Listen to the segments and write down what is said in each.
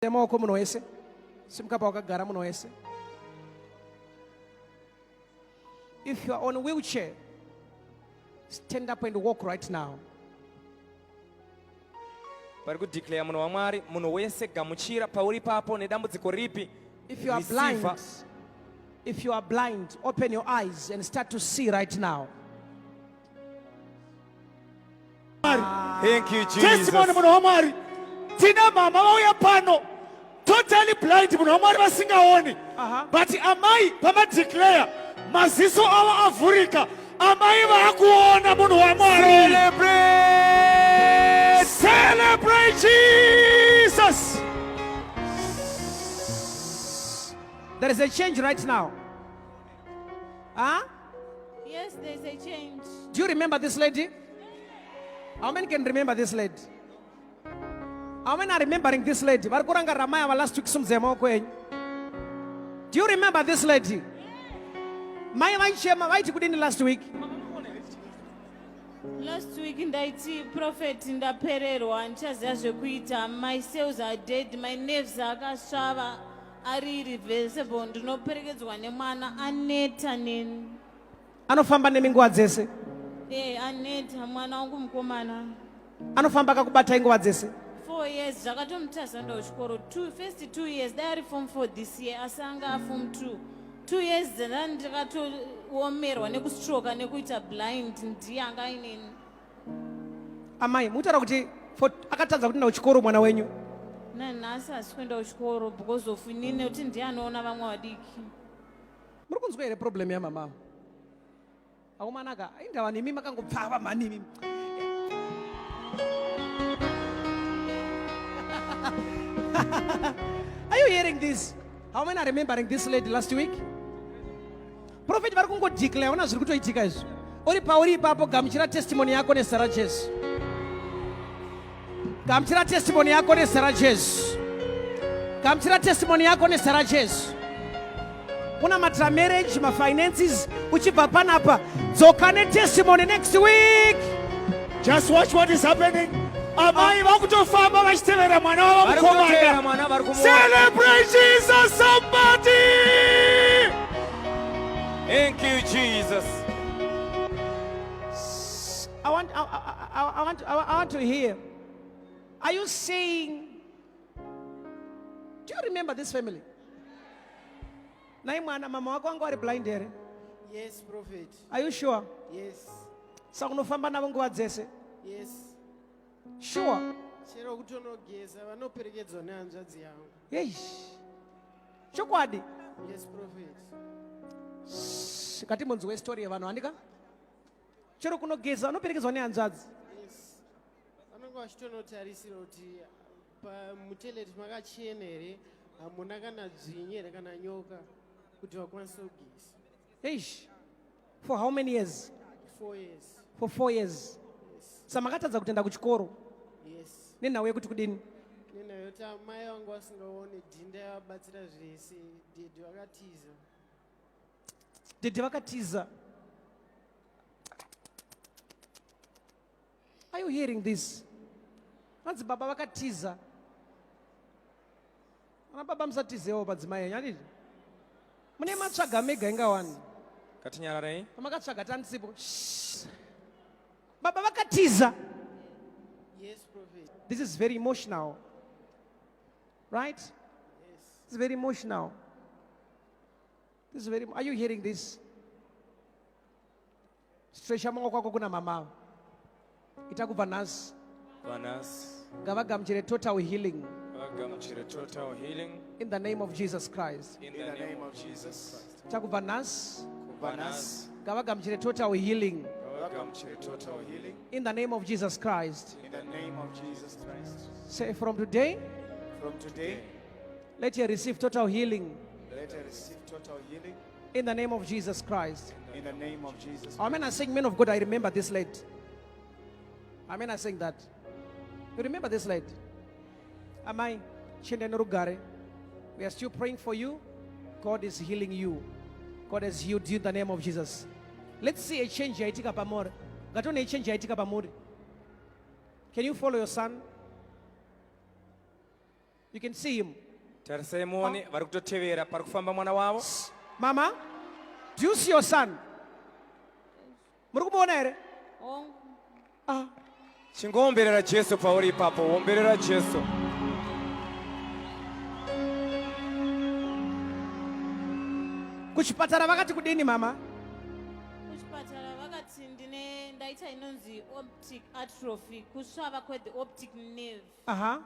Maoko munhu wese simukapa wakagara munhu wese. If you are on a wheelchair, stand up and walk right now. Pari kudeclare munhu waMwari, munhu wese gamuchira pauri papo nedambudziko ripi. If you are blind, open your eyes and start to see right now. Thank you, Jesus. Testimony munhu waMwari. Tina mama vauya pano totally blind munhu waMwari vasingaoni. But amai pamadeclare maziso avo avhurika. Amai vaakuona munhu waMwari. Celebrate Jesus. There is a change right now. Yes, there's a change. Do you remember this lady? How many can remember this lady? How many are remembering this lady? Do you remember this lady? Last week? Last week ndaiti prophet ndapererwa ndichaziva zvekuita. My cells are dead, my nerves akasvava, ari irreversible. Ndinoperekedzwa nemwana aneta neni. Anofamba neminguva dzese. Aneta mwana wangu mukomana. Anofamba akakubata inguva dzese. 4 years zvakatomutasa ndo chikoro. First 2 years dai ari form 4 this year asanga form 2. 2 years ndakatoomerwa nekustroka nekuita blind ndiye anga inini. Amai mutaura kuti akatadza kuti ndauchikoro mwana wenyu. Nanhasi hasi kuenda kuchikoro because of inini nekuti ndiye anoona vamwe vadiki. Muri kunzwa here problem yamama? Aumanaka aindawa nemi makangopfava mani. Are you hearing this? How many are remembering this lady last week? Prophet vari kungodeclare ona zviri kutoitika izvo. Uri pauri ipapo gamuchira testimony yako nezera Jesu. Gamuchira testimony yako nezera Jesu. Gamuchira testimony yako nezera Jesu. Una matra marriage, ma finances, uchibva panapa. Dzoka ne testimony next week. Just watch what is happening. Amai vakutofamba vachitevera mwana wavo mukomana. Celebrate Jesus, somebody. Thank you, Jesus. I want to hear. Are you saying? Do you remember this family? Naimwana mama wako wangu ari blind here. Yes, prophet. Are you sure? Yes. Sakunofamba navo nguva dzese. Yes. Sure. Chero kutonogeza vanoperekedzwa nehanzvadzi yangu. Yes. Chokwadi. Yes, prophet. Kati munzwe story yevanhu andika? Chero kunogeza vanoperekedzwa nehanzvadzi. Yes. Vanenge vachitonotarisira kuti pamuteleti makachena here, hamuna kana dzvinyi here kana nyoka kuti vakwanise kugeza. Yes. For how many years? 4 years. For 4 years. Samakatadza kutenda kuchikoro. Yes. Nenhau yekuti kudini? Nenhau yekuti amai vangu vasingaone dhinda yavabatsira zvese, dhedhe vakatiza. Dhedhe vakatiza. Are you hearing this? Vanzi baba vakatiza. Ana baba musatizewo padzimai yenyu adidi? Mune matsvaga mega ingawani. Katinyararei. Pamakatsvaga tanisipo. Baba vakatiza. Yes, prophet. This is very emotional. Right? Yes. It's very emotional. This is very. Are you hearing this? Stretch maoko ako kuna mama. Itakubva nhasi. Ngavagamuchire total healing. Total healing. In the name of Jesus Christ. In the name of Jesus. Itakubva nhasi. Ngavagamuchire total healing. Total healing. In the name of Jesus Christ. In the name of Jesus Christ. Say from today. From today. Let you receive total healing. Let her receive total healing. In the name of Jesus Christ. In the name of Jesus. Amen. I saying, men of God, I remember this lady. Amen. I saying that. You remember this lady? Amai, Chende Norugare. We are still praying for you. God is healing you. God has healed you in the name of Jesus. Let's see a change yaitika pamore. Gatone a change yaitika pamore. Can you follow your son? You can see him. tarisai muone vari kutotevera pari kufamba mwana wavo. Mama, do you see your son? Muri kumuona here? Oh, Ah. Chingoomberera Jesu pauri ipapo, omberera Jesu. Kuchipatara vakati kudini mama? kuchipatara vakati ndaita inonzi optic atrophy, kusvava kwethe optic nerve. Aha.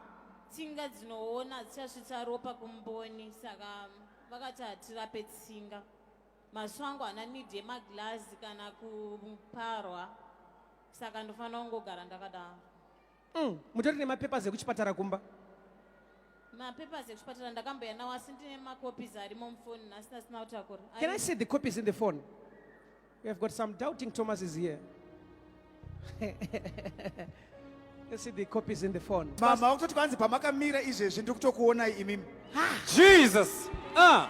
Tsinga dzinoona dzichasvitsa ropa kumboni, saka vakati hatirape tsinga. Maziso angu hana need yemaglazi kana kuparwa, saka ndofanira kungogara ndakadaro. Mutori nemapepers ekuchipatara kumba? Mapepers ekuchipatara ndakamboya nawo asi ndine macopies arimo mufoni nhasi ndasina kutakura. Can I see the copies in the phone? We have got some doubting Thomases here. Let's see the copies in the phone. mama kutoti kwanzi pamakamira izvezvi ndiri kutokuonai imimi. Jesus. Yeah.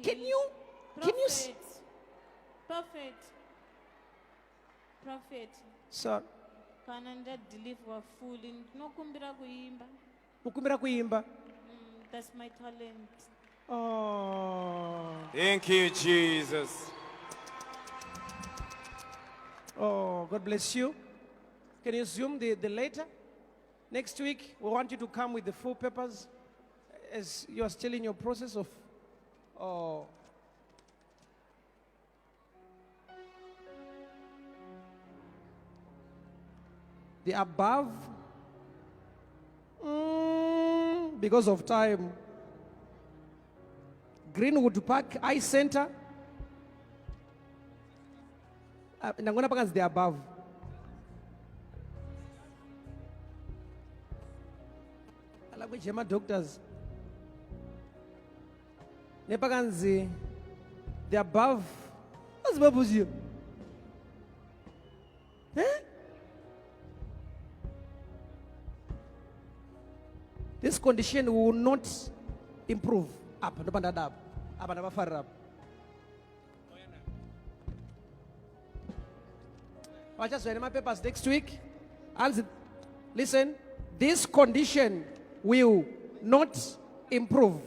Can you Prophet, so kana ndadeliverwa fully ndinokumbira kuimba. ukumbira kuimba? That's my talent. Oh. Thank you, Jesus. Oh, God bless you. Can you zoom the letter? Next week, we want you to come with the full papers as you are still in your process of the above. Because of time. Greenwood Park Eye Center. Nangona pakanzi the above. Alakujema doctors. Nepakanzi the above. What's babu's you? Eh? This condition will not improve. Up, no banda up. Up, never far up. I'll just read my papers next week. Listen, this condition will not improve.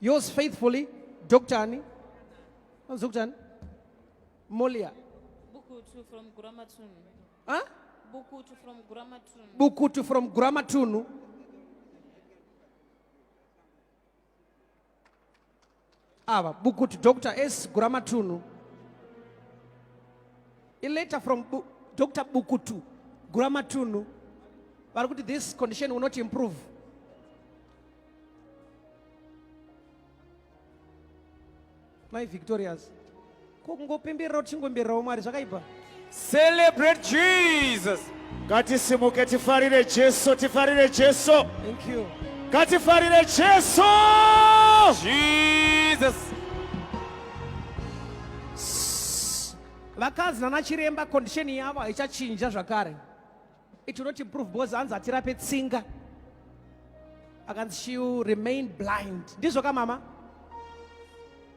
Yours faithfully, Dr. Annie. What's Dr. Annie? Molia. Bukutu from Guramatunu. Huh? Bukutu from Guramatunu. Bukutu from Guramatunu. Bukutu Dr. S. Guramatunu. A letter from Dr. Bukutu Guramatunu. But this condition will not improve. My victorious. Celebrate Jesus. Ngatisimuke tifarire Jesu, tifarire Jesu. Thank you. Ngatifarire Jesu. Jesus. Vakazi nanachiremba condition yavo haichachinja zvakare. It will not improve because hanzi atirape tsinga. Akanzi she will remain blind. Ndizvo ka mama?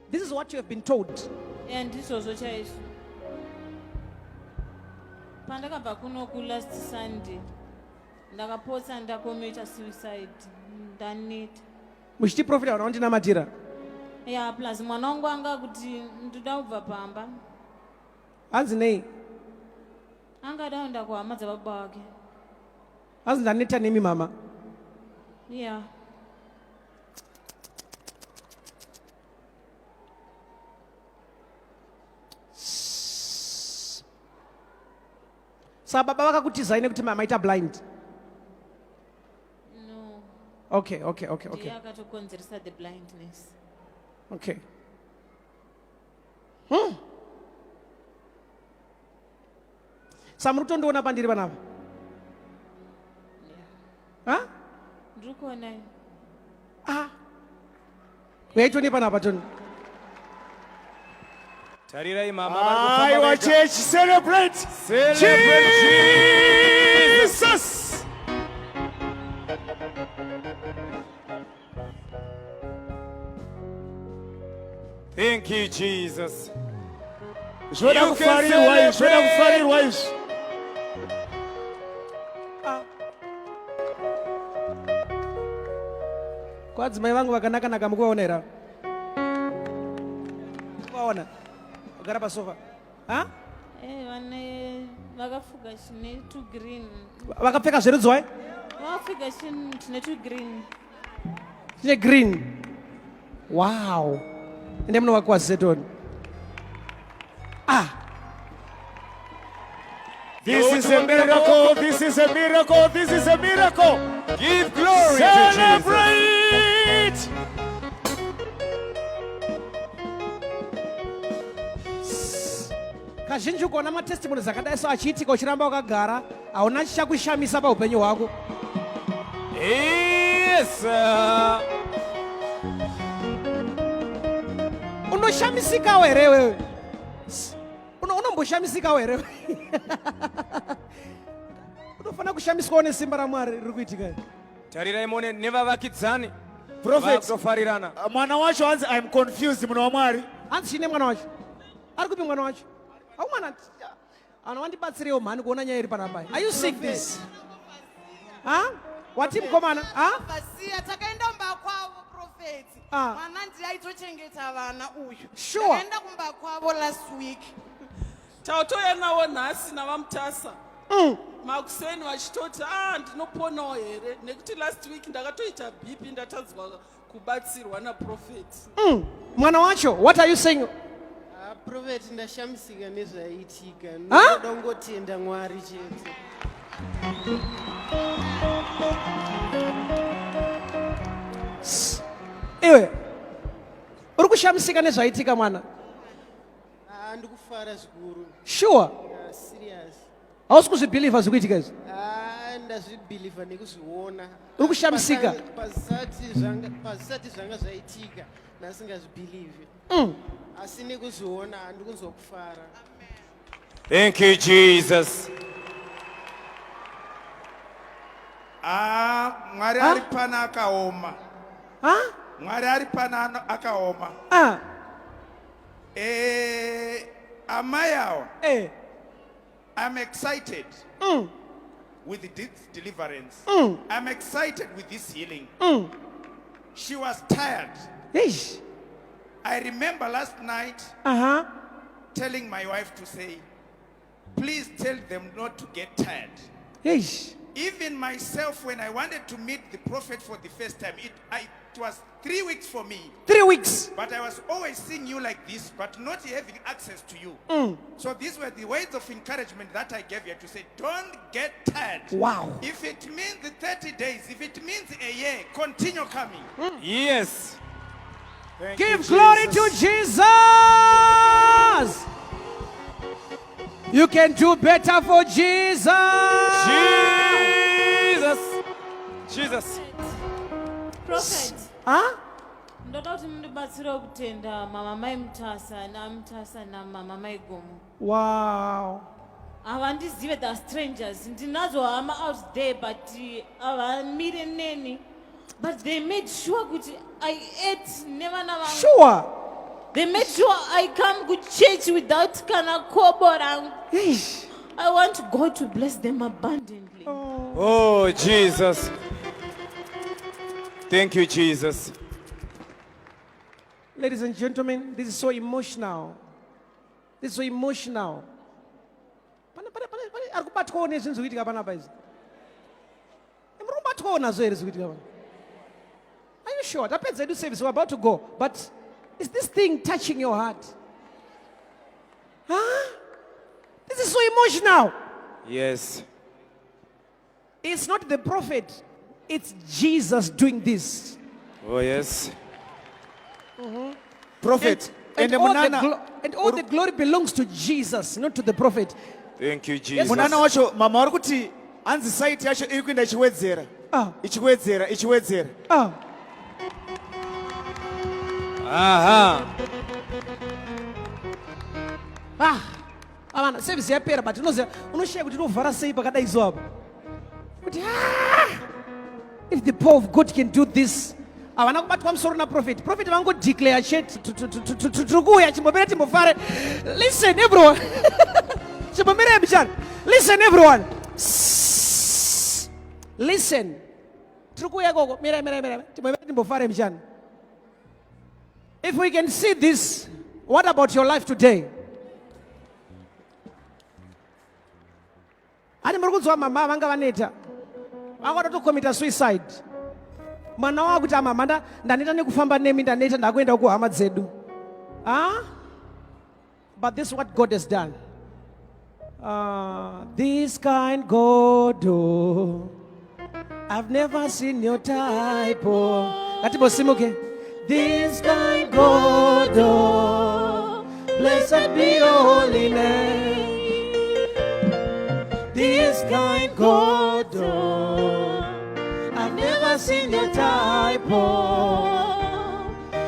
This is what you have been told. Ndizvozvo chaizvo. Pandakabva kunoku last Sunday ndakapotsa ndakomita suicide ndaneta. Muchiti Prophet vanondinamatira. Yeah, plus mwana wangu anga kuti ndoda kubva pamba. Hanzi nei? Angada kuenda kuhama dzababa wake. Hanzi ndaneta nemi mama. Yeah. Saka baba vakakutizai nekuti mama ita blind. No. Okay. Ndiye akatokonzeresa the blindness. Okay. Samuri kutondiona pandiri panapa? Yeah. Ndiri kuona. Weitoni panapa toni. Tarirai mama Aiwa church, celebrate Jesus. Thank you, Jesus. Zvoda You can kufarirwa izvi, zvoda celebrate. kufarirwa izvi. Kwadzimai vangu vakanaka mukuvaonera. Kuvaona. Kugara pasofa. Ha? vane vakafuga chine tugreen Vakapfeka zverudzwa? vakafuga chine tugreen Chine green. Wow. Ende muno wakwazetoni. This is a miracle, this is a miracle, this is a miracle. Give glory to Jesus. Celebrate! Kazhinji kuona matestimonies akadai so achiitika uchiramba wakagara hauna chichakushamisa paupenyu hwako. Yes. Unoshamisikawo here wewe? Unomboshamisikawo here? Unofana kushamiswawo nesimba raMwari riri kuitika. Tarirai muone nevavakidzani Prophet, vakutofarirana. mwana wacho hanzi I'm confused muno waMwari. Hanzi chine mwana wacho? Ari kupi mwana wacho? Au mwana ana wandibatsirewo mhani kuona nyaya iri panapa. Are you sick this? Wati mukomana? Basiya takaenda kumba kwavo Prophet. Mwana ndiye aitochengeta vana uyu. Sure. Takaenda kumba kwavo last week. Tautoya nawo nhasi navamutasa makuseni vachitoti ndinoponawo here nekuti last week ndakatoita bp ndatadzwa kubatsirwa naprofeti. Mwana wacho, what are you saying? Prophet ndashamisika nezvaiitika. Ndinoda kungotenda Mwari chete. Iwe uri kushamisika nezvaitika mwana? Ndikufara zvikuru. Sure. Serious. Hausi kuzvibhilivha zvikuitika izvi? Ndazvibhilivha nekuzviona. Uri kushamisika? Pasati zvanga zvaitika ndasingazvibhilivhi. Asi nekuzviona handikuzokufara. Thank you, Jesus. Mwari ari pana akaoma. Mwari ari pana akaoma. Amai awa. I'm excited with this deliverance. I'm excited with this healing. She was tired. I remember last night telling my wife to say, please tell them not to get tired. Even myself, when I wanted to meet the prophet for the first time, it was 3 weeks for me. 3 weeks. But I was always seeing you like this, but not having access to you. So these were the words of encouragement that I gave you to say, don't get tired. Wow. If it means the 30 days, if it means a year, continue coming. Yes. Give glory to Jesus. You can do better for Jesus. Jesus. Prophet. Ndoda kuti mundibatsire kutenda mama mai mutasa namutasa namama mai gomo. Wow. Havandizive, they are strangers. Ndinazo hama out there but havamire neni. But they made sure kuti I ate never na vangu. Sure. They made sure I come to church without kana kobo rangu. I want God to bless them abundantly. Oh, Jesus. Thank you, Jesus. Ladies and gentlemen, this is so emotional. This is so emotional. Ari kubatwawo nezvinhu zviri kuitika panapa izvi. Muri kubatwawo nazvo here zviri kuitika pana? Are you sure? Tapedza edu service, we're about to go. But is this thing touching your heart? This is so emotional. Yes. It's not the prophet. It's Jesus doing this. Oh, yes. Prophet, And all the glory belongs to Jesus, not to the prophet. Thank you, Jesus. munana wacho mama wari kuti hanzi site yacho iri kuenda ichiwedzera. Ichiwedzera. Amana service yapera but unoshaya kuti unovhara sei pakadai zo apa. Kuti if the power of God can do this, havana kubatwa musoro naprofeti. Profeti vangodeclare chete tiri kuuya chimbomira timbofare. Listen everyone. Chimbomira mbichana. Listen everyone. Listen. Tiri kuuya koko. Mira. Chimbomira timbofare mbichana. If we can see this, what about your life today? Ani muri kunzwa mama vanga vaneta. Vanga tocommita suicide. Mwana wangu kuti mama ndaneta nekufamba nemi ndaneta ndakuenda kuhama dzedu. But this is what God has done. This kind God, oh, I've never seen your type. Okay. This kind God, oh, blessed be your holy name. This kind God, oh, I've never seen your type. Oh,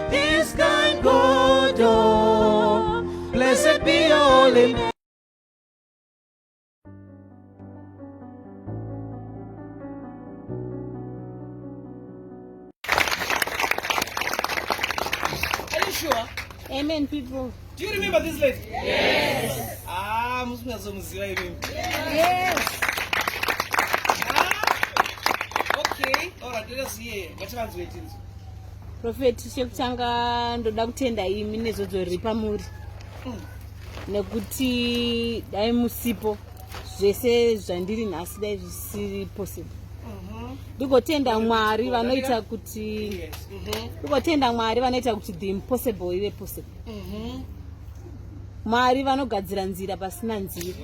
this kind God, oh, blessed be your holy name. Are you sure? Amen, people. Do you remember this lady? Yes. Yes. Okay. All right, let us hear. Prophet, chekutanga ndoda kutenda imi nezodzo riri pamuri. Nekuti dai musipo zvese zvandiri nhasi dai zvisiri possible. Ndikotenda Mwari vanoita kuti the impossible ive possible. Mwari vanogadzira nzira pasina nzira.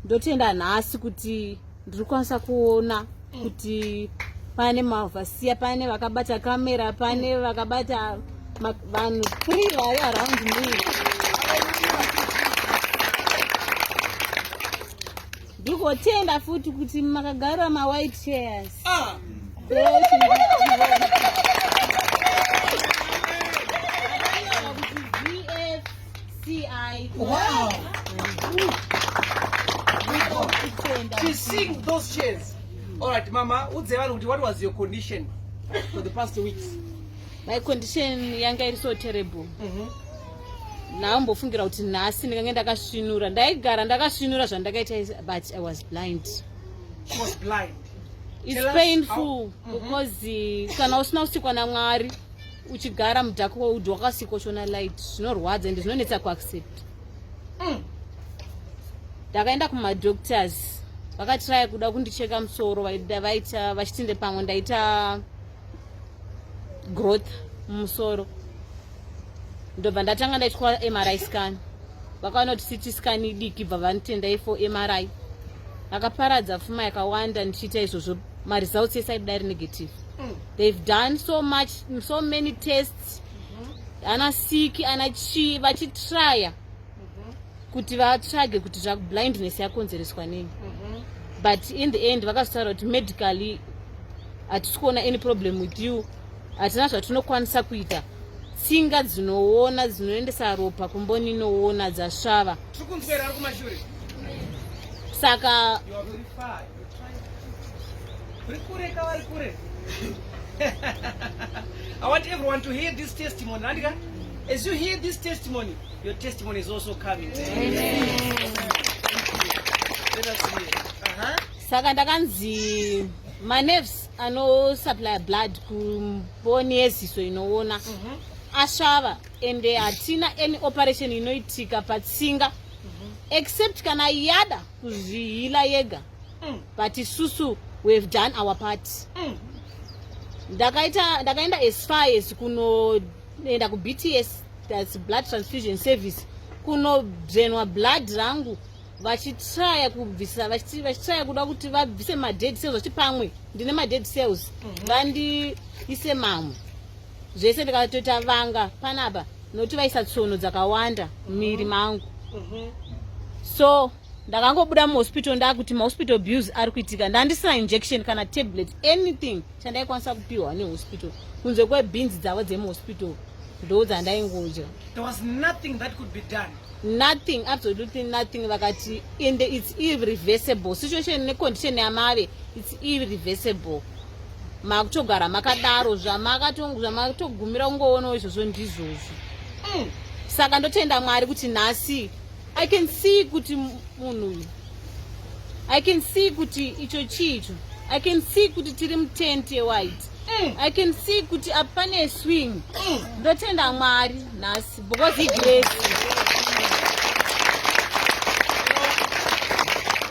Ndotenda nhasi kuti ndiri kwanisa kuona kuti pane mavhasiya, pane vakabata kamera, pane vakabata vanhu 3 vari around me. Ndikotenda futi kuti makagara white chairs. Wow. To sing those chairs. All right, Mama, what was your condition for the past weeks? My condition yanga iri so terrible. Naambofungira kuti nhasi ndinenge ndakasvinura. Ndaigara ndakasvinura zvandakaita, but I was blind. She was blind. It's painful because kana usina kusikwa naMwari uchigara mudhako weudhu wakasikwa chona light zvinorwadza ende zvinonetsa kuaccept. Ndakaenda kumadoctors vakatry kuda kundicheka musoro vaita vachitinde pamwe ndaita growth mumusoro. Ndobva ndatanga ndaitwa MRI scan. Vakaona kuti CT scan idiki bva vanitendai for MRI. Vakaparadza pfuma yakawanda ndichiita izvozvo, results ese aibudari negative. They've done so many tests. Ana siki ana chi vachitrya kuti vatsvage kuti blindness yakonzereswa nei. But in the end vakataura kuti medically hatisi kuona any problem with you, hatina zvatinokwanisa kuita. Tsinga dzinoona dzinoendesa ropa kumboni inoona dzasvava. Saka I want everyone to hear this testimony. As you hear this testimony, your testimony is also coming. Amen. Let us hear. Saka ndakanzi manerves anosupply blood kumboni yeziso inoona asvava ende hatina any operation inoitika patsinga except kana yada kuzvihila yega. But isusu we've done our part. Ndakaenda as far as kunoenda ku BTS, that's blood transfusion service, kunobvenwa blood rangu vachitrya kubvisa, vachitrya kuda kuti vabvise ma-dead cells, vachiti pamwe ndine ma-dead cells vandiise mamwe. Zvese ndikatoita vanga panapa nokuti vaisa tsono dzakawanda mumiri mangu. So ndakangobuda muhospital ndakuti mahospital bills ari kuitika, ndandisina injection kana tablet anything chandaikwanisa kupiwa nehospital kunze kwebeans dzavo dzemuhospital ndo dzandaingodya. There was nothing that could be done. Nothing, absolutely nothing. Vakati it's irreversible situation necondition yamave, it's irreversible. makutogara makadaro zvamakatogumira kungoona izvozvo ndizvozvo. Saka ndotenda Mwari kuti nhasi I can see kuti munhu, I can see kuti icho chicho, I can see kuti tiri mutent white, I can see kuti apane swing. Ndotenda Mwari nhasi because he grace.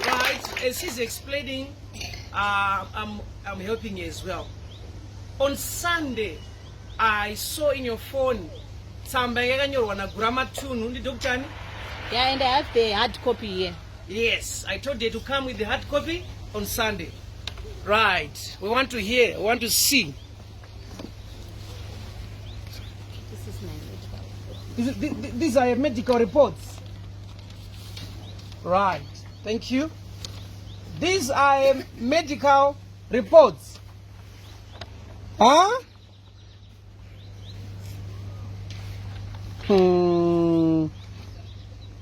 Right, as she's explaining, I'm helping you as well. On Sunday, I saw in your phone somebody na grammar tune, Dr. Yeah, and I have the hard copy here. Yes, I told you to come with the hard copy on Sunday. Right, we want to hear, we want to see. This is my medical. These are medical reports. Right, thank you. These are medical reports. Huh?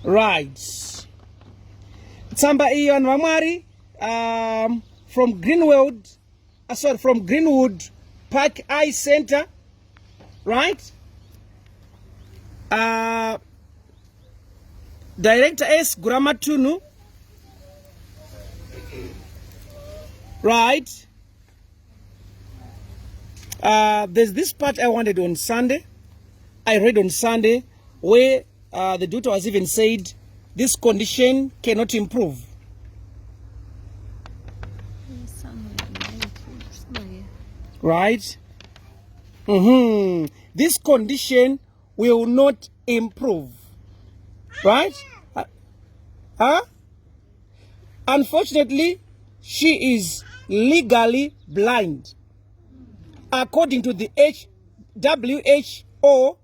Right. Tsamba Ian Wamari from Greenwood Park Eye Center. Right? Director S. Guramatunu. Right? There's this part I wanted on Sunday. I read on Sunday where the doctor has even said this condition cannot improve. Right? This condition will not improve. Right? Unfortunately, she is legally blind. According to the WHO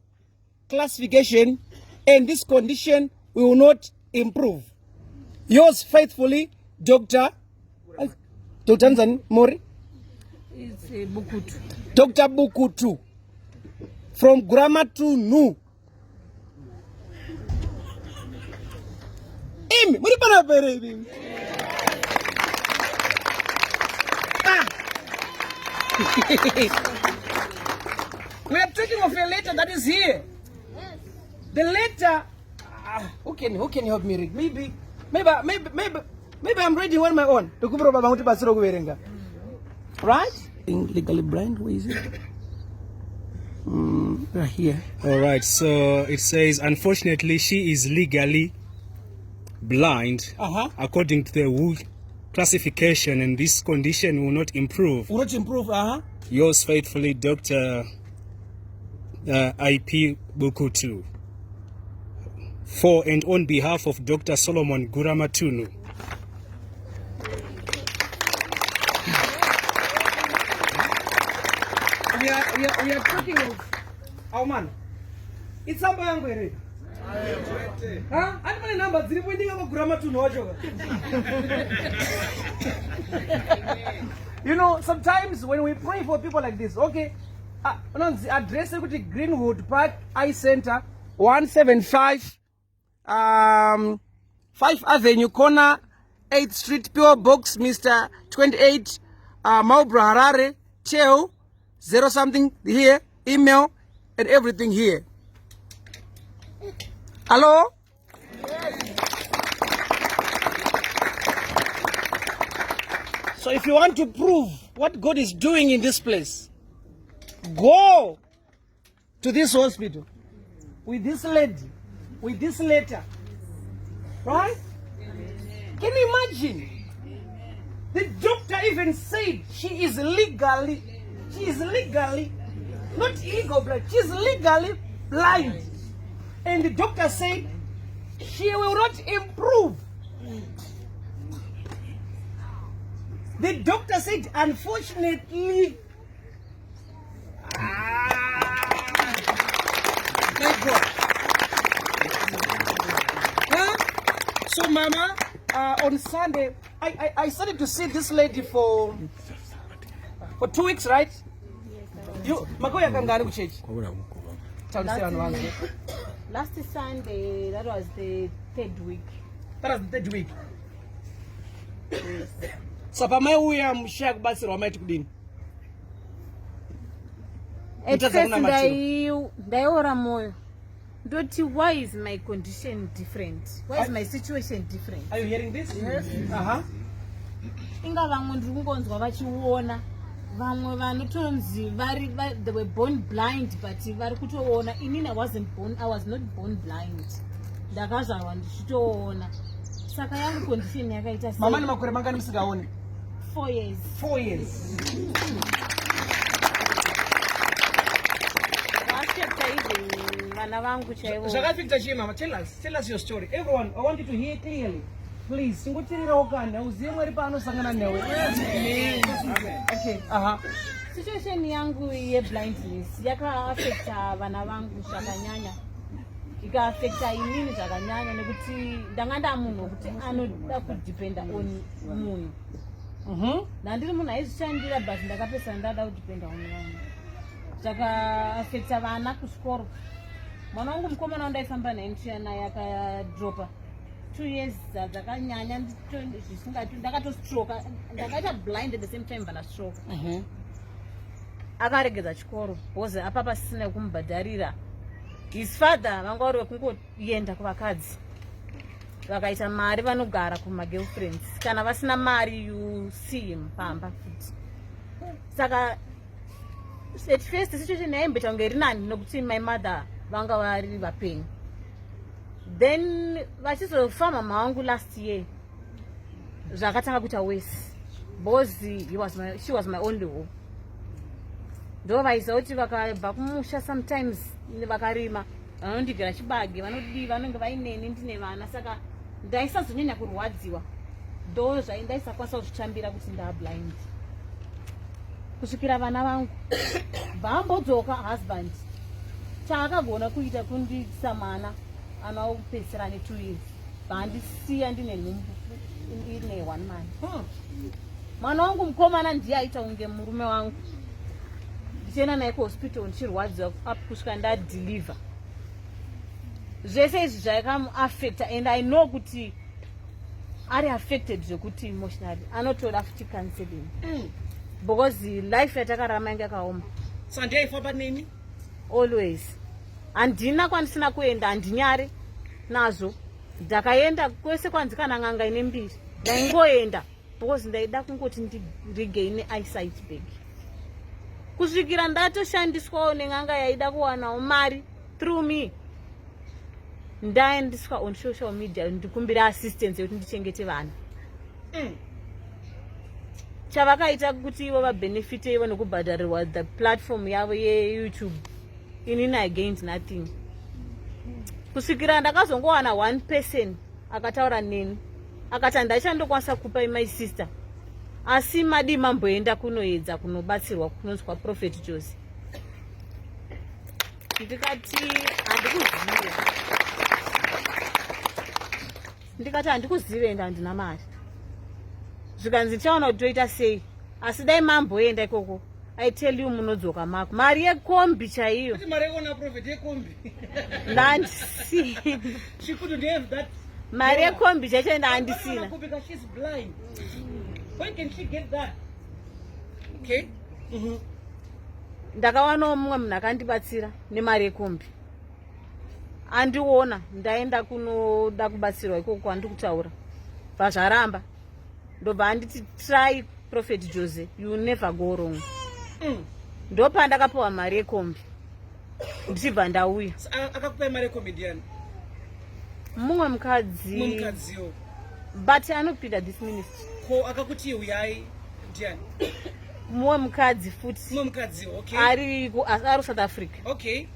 classification, and this condition will not improve. Yours faithfully, Dr. Mori? It's Bukutu. Dr. Bukutu from Gramatunu. We are talking of a letter that is here. Yes. The letter. Who can help me read? Maybe I'm reading on my own. Right? Legally blind. Where is it? Right here. All right. So it says, unfortunately, she is legally blind, according to the WHO classification, and this condition will not improve. Will not improve. Yours faithfully, Dr. IP Bukutu. For and on behalf of Dr. Solomon Guramatunu. We are talking of our man. It's somebody. Huh? I don't know number 3.0 You know, sometimes when we pray for people like this, okay, address it to Greenwood Park Eye Center, 175 5th Avenue, corner 8th Street, PO Box, Mr. 28, Marlborough, Harare, Cheo, 0 something here, email, and everything here. Hello? So if you want to prove what God is doing in this place, go to this hospital with this lady, with this letter. Right? Can you imagine? The doctor even said she is legally, not illegal blind, she is legally blind. And the doctor said she will not improve. The doctor said, unfortunately, my God. So, Mama, on Sunday, I started to see this lady for 2 weeks, right? You, Magoya Kangari Church. Last Sunday, that was the 3rd week. That was the 3rd week. Yes. So, Pama, we are Shak Basir or Matukudin. At first ndaiora moyo ndoti, why is my condition different? Why is my situation different? Are you hearing this? Yes. Inga vamwe ndiri kungonzwa vachiona, vamwe vanotonzi they were born blind but vari kutoona. Inini I was not born blind, ndakazvarwa ndichitoona. Saka yangu condition yakaita sei. Mama ni makore mangani musingaoni? 4 years. 4 years. Zvakafita chii mama? Tell us your story. Everyone, I want you to hear clearly. Please, singotirirawo kani, uziye mwari paanosangana newe. Okay, Situation yangu yeblindness yakaafekta vana vangu zvakanyanya. Ikaafekta inini zvakanyanya nekuti ndanga ndamunhu wekuti anoda kudependa on munhu. Ndandiri munhu aizvishandira but ndakapesana ndada kudependa on vanhu. Zvakaafekta vana kuchikoro. Mwana wangu mukomana wandaifamba naye naye akadropa 2 years dzakanyanya zvisingati, ndakatostroke, ndakaita blind at the same time vana stroke. Akaregedza chikoro bhozi apa pasisina kumubhadharira. His father vanga vari vekungoenda kuvakadzi, vakaita mari vanogara kumagirlfriends. Kana vasina mari you see him pamba futi. Saka at first situation yaimboita kunge iri nani nokuti my mother vanga vari vapenyu. Then vachizofa mama wangu last year zvakatanga kuita worse because she was my only hope. Ndo vaisa kuti vakabva kumusha sometimes vakarima vanondigera chibage vanodii vanenge vaineni ndine vana. Saka ndaisazonyanya kurwadziwa ndo ndaisakwanisa kuzvitambira kuti ndablind kusvikira vana vangu vambodzoka. Husband chaakagona kuita kundisa mwana anopedzisira ne 2 years vandisiya ndine nhumbu ine 1 month. Mwana wangu mukomana ndiye aita unge murume wangu, ndichienda naye kuhospital ndichirwadziwa kusvika ndadeliver. Zvese izvi zvakamuafecta and I know kuti ari affected zvekuti emotionally anotoda futi counseling because life yatakarama yange yakaoma. So ndiyaifamba neni always. Handina kwanisina kuenda, handinyari nazvo. Ndakaenda kwese kwanzikana n'anga ine mbiri ndaingoenda because ndaida kungoti ndiregaine eyesight back. Kusvikira ndatoshandiswawo nen'anga yaida kuwanawo mari through me, ndaendeswa on social media ndikumbira assistance yekuti ndichengete vana. Chavakaita kuti ivo vabenefite ivo nekubhadharirwa the platform yavo yeYouTube, inini I gained nothing. Kusvikira ndakazongowana 1 person akataura neni akati handachandokwanisa kupa my sister, asi madi mamboenda kunoedza kunobatsirwa kunonzwa Prophet Jose. Ndikati handikuzive enda handina mari. Zvikanzi chaona kuti toita sei, asi dai mamboenda ikoko I tell you munodzoka mako. Mari yekombi chaiyo. Kuti mari yekona Prophet yekombi. Ndandisina. She couldn't have that. Mari yekombi chaiyo ndandisina. Because she's blind. When can she get that? Okay. Ndakawana mumwe munhu akandibatsira nemari yekombi. Andiona ndaenda kunoda kubatsirwa ikoko kwandikutaura. Pazvaramba ndobva anditi try Prophet Jose, you never go wrong. Ndopa ndakapiwa mari yekombi ndichibva ndauya. Akakupa mari yekombi ndiani? Mumwe mukadzi. But anopinda this ministry. Ko akakuti uyai ndiani? Mumwe mukadzi futi. Mumwe mukadzi, okay. Ari South Africa. Okay.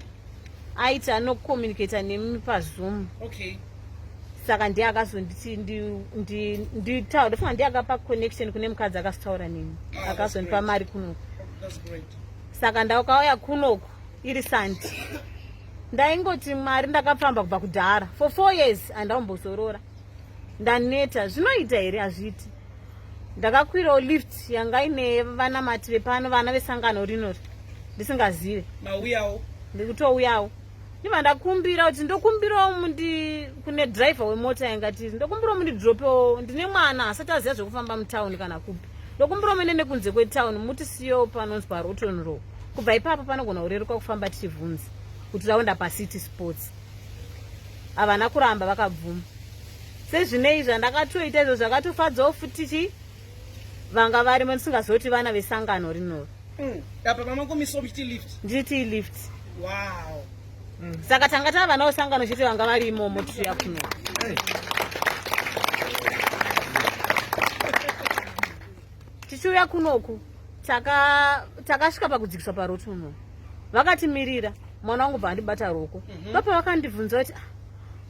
Aiti anocommunicate nemi paZoom. Okay. Saka ndiye akazonditi nditaura, ndofunga ndiye akapa connection kune mukadzi akasitaura neni akazondipa mari kunoku. That's great. Saka ndakauya kunoku iri Sunday. Ndaingoti mari ndakapfamba kubva kudhara for 4 years andambozorora. Ndaneta zvinoita here azviti. Ndakakwirawo lift yanga ine vanamati vepano vana vesangano rinori ndisingazive. Mauyawo. Ndikutouyawo. Ndibva ndakumbira kuti ndokumbirawo kune driver wemota yangati ndokumbirawo mundidropewo, ndine mwana asati aziva zvekufamba mutawuni kana kupi. Ndokumbirawo munene kunze kwetawuni muti siyo panonzi paRotten Row. kubva ipapo panogona kureruka kufamba tichibvunza kuti taenda pacity sports. Havana kuramba vakabvuma. Sezvinei zvandakatoita izvo zvakatofadzawo futi vanga varimo ndisingazoti vana vesangano rinoro. Apa mama komiso mchiti lift. Nditi lift. Wow. Saka tanga tavanawo sangano chete vanga varimo motichiuya kuno. Tichiuya kunoku takasvika pakudzikiswa parotuno. Vakatimirira mwana wangu bhandibata roko. Papa vakandibvunza kuti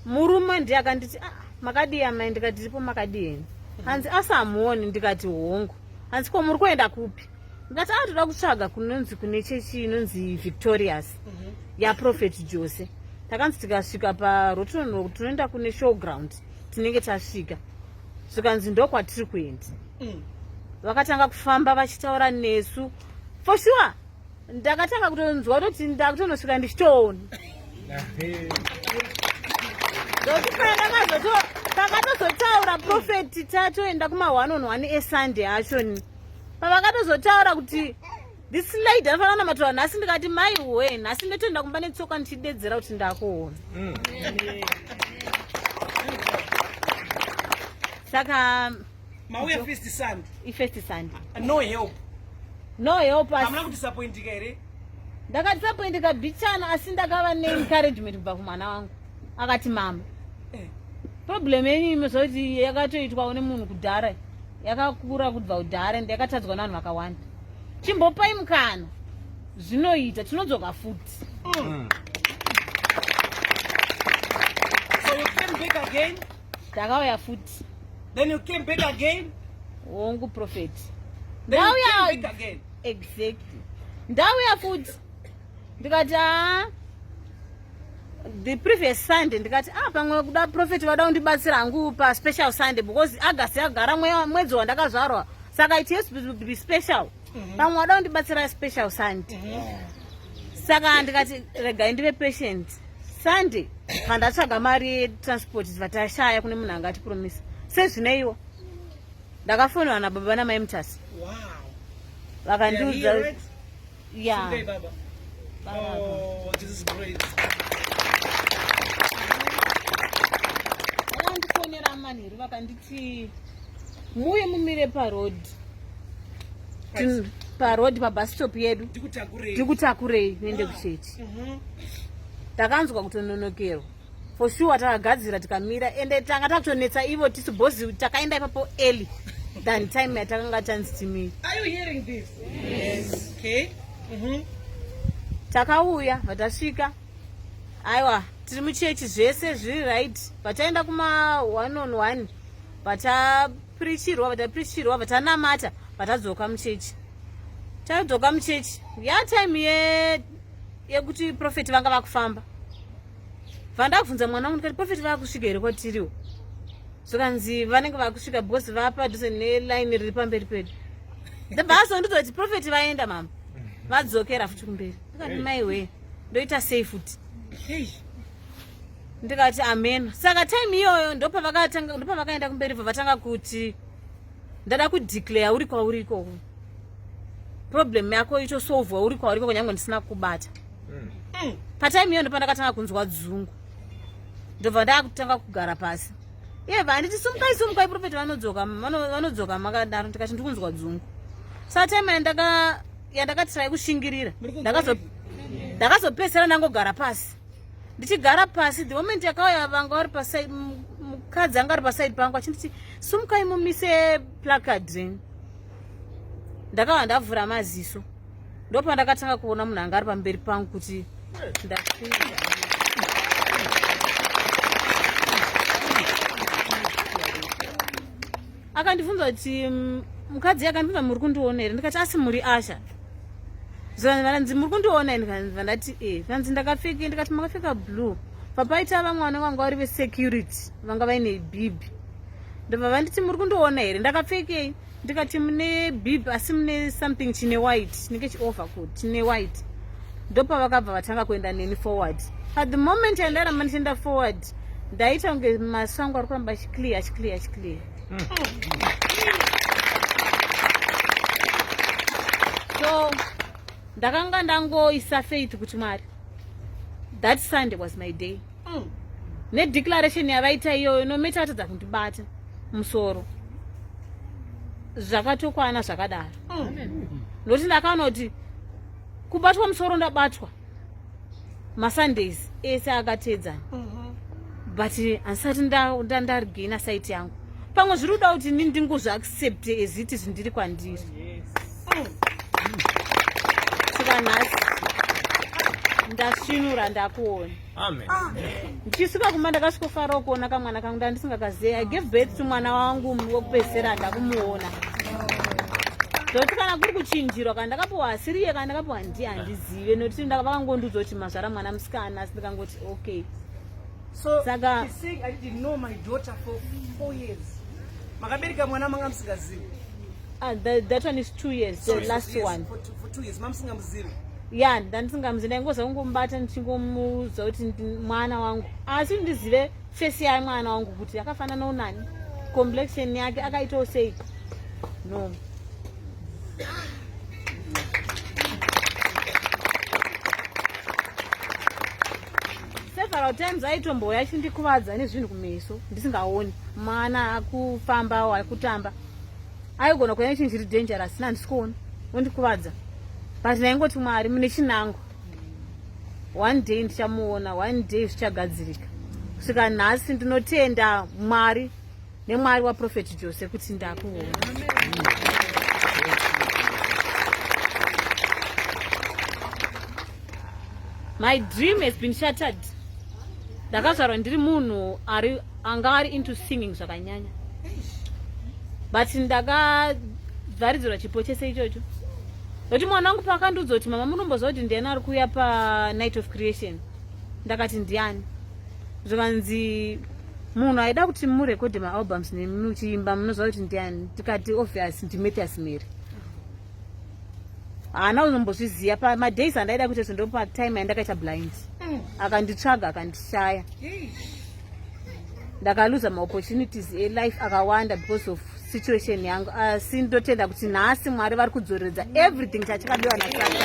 murume ndiye akanditi makadii amai, ndikati ndipo makadii. Hanzi asamuoni, ndikati hongu. Hanzi ko muri kuenda kupi? Ndikati toda kutsvaga kunonzi kune chechi inonzi Victorious yaProphet Jose. Takanzi tikasvika parotuno tunoenda kune showground tinenge tasvika. Zvikanzi ndokwatiri kuenda. Vakatanga kufamba vachitaura nesu. For sure ndakatanga kutonzwa kuti ndakutonosvika ndichitoona. Pakatozotaura Prophet tatoenda kuma1-on-1 eSunday achoni. Pavakatozotaura kuti this lady afanana namatoa nhasi, ndikati mai we nhasi ndotoenda kumba netsoka ndichidedzera kuti ndakuona. Saka mauya first Sunday. First Sunday. No help. No help. Hamuna kudisappointika here? Ndakadisappointika bichana, asi ndakava ne-encouragement kubva kumwana wangu. Akati mama, problem yenyu imezoti yakatoitwawo nemunhu kudhara, yakakura kubva kudhara ende yakatadzwa navanhu vakawanda. Chimbopai mukana, zvinoita tinodzoka futi. So you came back again? Ndakauya futi. Then you came back again? Hongu Prophet. Then you came back again? Exactly. Ndauya futi. Ndikati the previous Sunday ndikati pamwe kuda Prophet vada kundibatsira hangu pa special Sunday because August yagara mwedzi wandakazvarwa, saka it has to be special. Pamwe vada kundibatsira special Sunday. Saka ndikati regai ndive patient. Sunday pandatsvaga mari yetransport vatashaya kune munhu anga atipromisa. Sezvineiwo ndakafonera nababa namai Mutasi. Wow. Vakandiudza. Yeah. Sunday, Baba. Oh, this is great. Vakandifonera manheru vakanditi muye mumire parod. Parod pabus stop yedu. Ndikutakurei kuende kuchechi. Takanzwa kutononokerwa. For sure takagadzira tikamira ende tanga takutonetsa ivo tisibhozi takaenda ipapo early than time yatakanga tanzi timiri. Are you hearing this? Yes. Okay. Takauya vatasvika. Aiwa, tiri muchechi zvese zviri right. Vataenda kuma1-on-1 vataprichirwa vatanamata vatadzoka muchechi. Tadzoka muchechi time yekuti Prophet vanga vakufamba. Vandabvunza mwana wangu ndikati Prophet vakusvika here kwatiriwo. Zvikanzi vanenge vakusvika because vapadhuze neline riri pamberi pedu. Ndabva ndizoti Prophet vaenda mama. Vadzokera futi kumberi. Ndikati mai we ndoita safe futi. Ndikati amen. Saka time iyoyo ndopavakaenda kumberi vatanga kuti ndada kudeclare uri kwauriko. Problem yako itosolvwa uri kwauriko kunyangwe ndisina kubata. Patime iyoyo ndopandakatanga kunzwa dzungu. Ndobva ndakutanga kugara pasi. Vanditi sumukai Prophet vanodzoka makadaro. Ndikati ndikunzwa dzungu. Saka time yandakatirai kushingirira ndakazopedzera ndangogara pasi. Ndichigara pasi the moment yakauya vanga vari paside, mukadzi anga ari paside pangu achinditi sumukai mumise placard zvenyu. Ndakava ndavhura maziso. Ndopandakatanga kuona munhu anga ari pamberi pangu kuti ndafira. Akandibvunza kuti mukadzi akandibvunza muri kundiona here, ndikati asi muri Asha. Zvanzi muri kundiona here, ndikati vanzi ndakapfeka, ndikati makapfeka blue. Papaita vamwe vanenge vanga vari vesecurity vanga vaine bhibhi. Ndobva vanditi muri kundiona here, ndakapfekei? Ndikati mune bhibhi asi mune something chine white, chinenge chiovercoat chine white. Ndopa vakabva vatanga kuenda neni forward. At the moment yandaramba ndichienda forward, ndaita kunge maso angu ari kuramba achiclear. So ndakanga ndangoisa faith kuti Mwari. That Sunday was my day. Nedeclaration yavaita iyoyo nometadza kundibata musoro. Zvakatokwana zvakadaro. Nokuti ndakaona kuti kubatwa musoro ndabatwa. MaSundays ese akatedzana. But ansati ndarigina site yangu. Pamwe zviri kuda kuti ndingozviaccept as it is ndiri kwandiri. Saka nhasi ndasvinura ndakuona. Amen. Ndichisvika kumba ndakasvikofara kuona kamwana kangu ndandisingakaziva. I gave birth to mwana wangu wokupedzisira ndakumuona. Ndoti kana kuri kuchinjirwa kana ndakapiwa asiriye kana ndakapiwa handizive nokuti ndakavangondudzwa kuti mazvara mwana musikana asi ndikangoti okay. So she's saying I didn't know my daughter for 4 years. Makabereka mwana manga musingazivi. That one is 2 years. The last one. For 2 years. Mama singamuzivi. Yeah, ndandisingamuzivi ndaingoza kungomubata ndichingomuudza kuti mwana wangu. Asi ndizive face ya mwana wangu kuti akafanana nani. Complexion yake akaitawo sei. No. Several times aitomboya achindikuvadza nezvinhu kumeso ndisingaoni mwana akufamba akutamba aigona kuona chinhu chiri dangerous nandisikuona ondikuvadza but ndaingoti Mwari mune chinango one day ndichamuona one day zvichagadzirika kusvika nhasi ndinotenda Mwari neMwari waProphet Jose kuti ndakuona. My dream has been shattered. Ndakazvarwa ndiri munhu anga ari into singing zvakanyanya. But ndakavharidzirwa chipo chese ichocho. Nokuti mwana wangu pakandiudza kuti mama munomboziva kuti ndiani ari kuuya paNight of Creation. Ndakati ndiani. Zvikanzi munhu aida kuti murekodhe maalbums nemuchiimba munoziva kuti ndiani. Tikati obvious ndiMatthias Mary. Haana unombozviziva pamadays andaida kuti ndopa time yandakaita blind. Akanditsvaga akandishaya. Ndakaluza maopportunities elife akawanda because of situation yangu. Asi ndotenda kuti nhasi Mwari vari kudzoreredza everything chachakabiwa naSatani.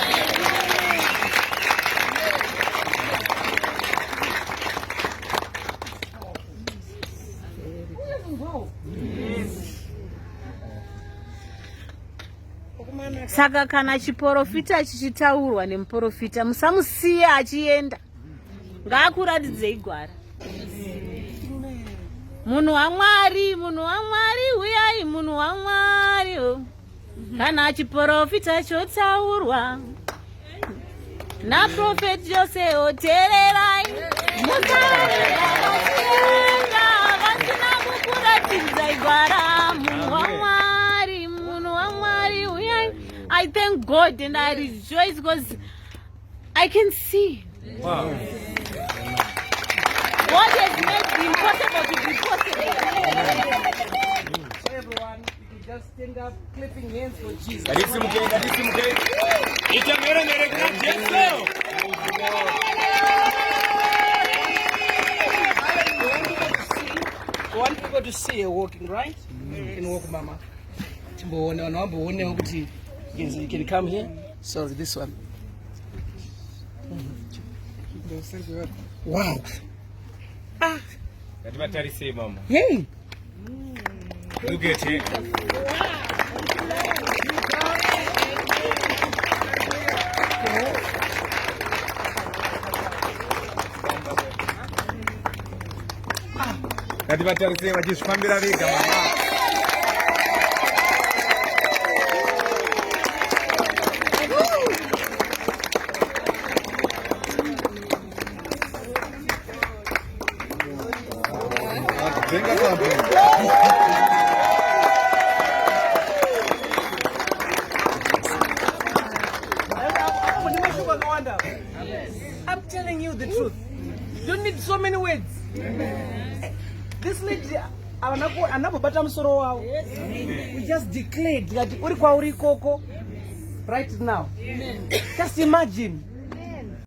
Saka kana chiprofita chichitaurwa nemuprofita musamusiya achienda. Ngaakuratidzei gwara. Munhu waMwari, uyai munhu waMwari. Kana chiprofita chotaurwa naProphet Jose otererai. Musarega vasina kukuratidzai gwara. Munhu waMwari, uyai. I thank God and I rejoice because I can see. Wow. God has made the impossible to be possible. So everyone, you can just stand up, clapping hands for Jesus. I want people to see her walking, right? You can walk, Mama. Yes, you can come here. Sorry, this one. Wow. Hey. Look at it. I'm telling you the truth. You don't need so many words. This lady, we just declared that uri kwauri koko right now. Just imagine.